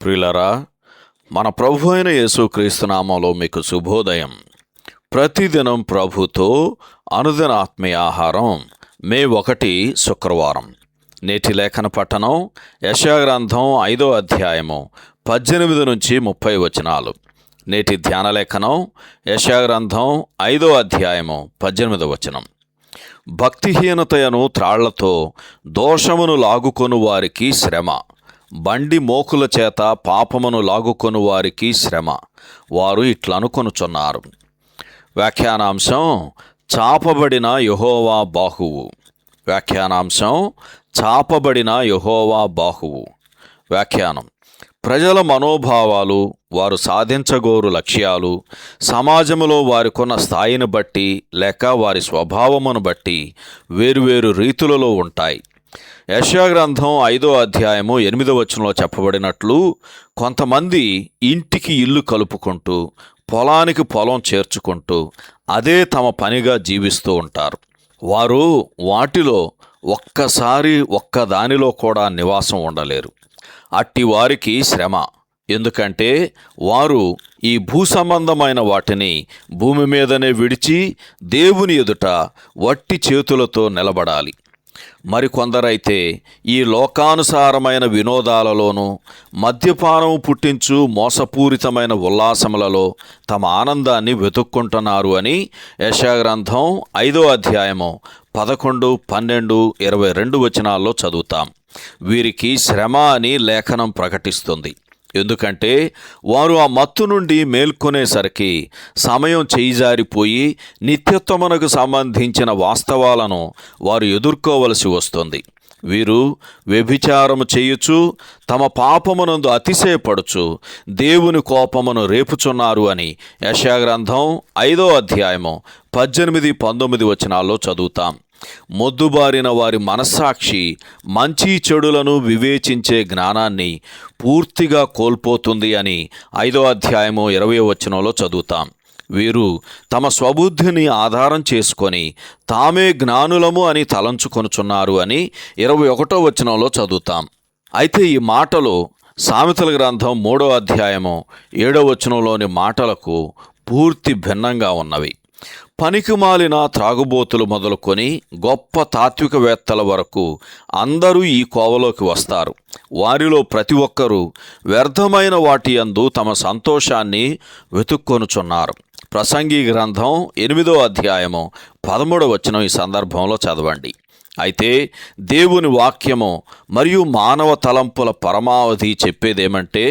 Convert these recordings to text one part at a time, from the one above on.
ప్రియులరా, మన ప్రభు అయిన యేసుక్రీస్తు నామములో మీకు శుభోదయం. ప్రతిదినం ప్రభుతో అనుదిన ఆత్మీయ ఆహారం మే 1 శుక్రవారం. నేటి లేఖన పట్టణం యెషయా గ్రంథం 5వ అధ్యాయము 18 నుంచి 30 వచనాలు. నేటి ధ్యాన లేఖనం యెషయా గ్రంథం 5వ అధ్యాయము 18 వచనం. భక్తిహీనతయను త్రాళ్లతో దోషమును లాగుకొను వారికి శ్రమ, బండి మోకుల చేత పాపమును లాగుకొను వారికి శ్రమ, వారు ఇట్లనుకొనుచున్నారు. వ్యాఖ్యానాంశం చాపబడిన యెహోవా బాహువు. వ్యాఖ్యానాంశం చాపబడిన యెహోవా బాహువు. వ్యాఖ్యానం: ప్రజల మనోభావాలు, వారు సాధించగోరు లక్ష్యాలు, సమాజంలో వారికున్న స్థాయిని బట్టి లేక వారి స్వభావమును బట్టి వేరువేరు రీతులలో ఉంటాయి. యెషయా గ్రంథం 5వ అధ్యాయము 8వ వచనంలో చెప్పబడినట్లు, కొంతమంది ఇంటికి ఇల్లు కలుపుకుంటూ పొలానికి పొలం చేర్చుకుంటూ అదే తమ పనిగా జీవిస్తూ ఉంటారు. వారు వాటిలో ఒక్క దానిలో కూడా నివాసం ఉండలేరు. అట్టి వారికి శ్రమ. ఎందుకంటే వారు ఈ భూసంబంధమైన వాటిని భూమి మీదనే విడిచి దేవుని ఎదుట వట్టి చేతులతో నిలబడాలి. మరికొందరైతే ఈ లోకానుసారమైన వినోదాలలోనూ మద్యపానము పుట్టించు మోసపూరితమైన ఉల్లాసములలో తమ ఆనందాన్ని వెతుక్కుంటున్నారు అని యెషయా గ్రంథం 5వ అధ్యాయము 11, 12, 22 వచనాల్లో చదువుతాం. వీరికి శ్రమ అని లేఖనం ప్రకటిస్తుంది. ఎందుకంటే వారు ఆ మత్తు నుండి మేల్కొనేసరికి సమయం చేయిజారిపోయి నిత్యత్వమునకు సంబంధించిన వాస్తవాలను వారు ఎదుర్కోవలసి వస్తుంది. వీరు వ్యభిచారము చేయుచు తమ పాపమునందు అతిశయపడుచు దేవుని కోపమును రేపుచున్నారు అని యెషయా గ్రంథం 5వ అధ్యాయము 18, 19 వచనాల్లో చదువుతాం. మొద్దుబారిన వారి మనస్సాక్షి మంచి చెడులను వివేచించే జ్ఞానాన్ని పూర్తిగా కోల్పోతుంది అని 5వ అధ్యాయము 20వ వచనంలో చదువుతాం. వీరు తమ స్వబుద్ధిని ఆధారం చేసుకొని తామే జ్ఞానులము అని తలంచుకొనుచున్నారు అని 21వ వచనంలో చదువుతాం. అయితే ఈ మాటలు సామెతల గ్రంథం 3వ అధ్యాయము 7వ వచనంలోని మాటలకు పూర్తి భిన్నంగా ఉన్నవి. పనికిమాలిన త్రాగుబోతులు మొదలుకొని గొప్ప తాత్వికవేత్తల వరకు అందరూ ఈ కోవలోకి వస్తారు. వారిలో ప్రతి ఒక్కరూ వ్యర్థమైన వాటి యందు తమ సంతోషాన్ని వెతుక్కొనుచున్నారు. ప్రసంగి గ్రంథం 8వ అధ్యాయము 13వ వచనం ఈ సందర్భంలో చదవండి. అయితే దేవుని వాక్యము మరియు మానవ తలంపుల పరమావధి చెప్పేదేమంటే,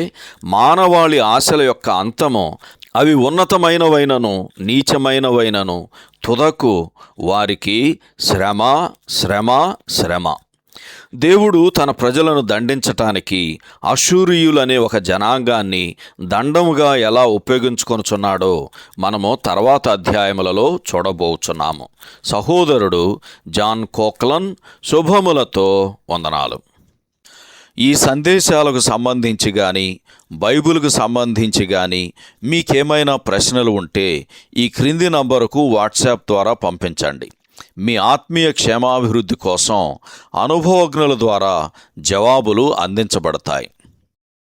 మానవాళి ఆశల యొక్క అంతము అవి ఉన్నతమైనవైనను నీచమైనవైనను తుదకు వారికి శ్రమ, శ్రమ, శ్రమ. దేవుడు తన ప్రజలను దండించటానికి అష్షూరీయులనే ఒక జనాంగాన్ని దండముగా ఎలా ఉపయోగించుకొనుచున్నాడో మనము తర్వాత అధ్యాయములలో చూడబోచున్నాము. సహోదరుడు జాన్ కోక్లన్ శుభములతో వందనాలు. ఈ సందేశాలకు సంబంధించి కానీ బైబిల్కు సంబంధించి కానీ మీకేమైనా ప్రశ్నలు ఉంటే ఈ క్రింది నంబరుకు వాట్సాప్ ద్వారా పంపించండి. మీ ఆత్మీయ క్షేమాభివృద్ధి కోసం అనుభవజ్ఞుల ద్వారా జవాబులు అందించబడతాయి.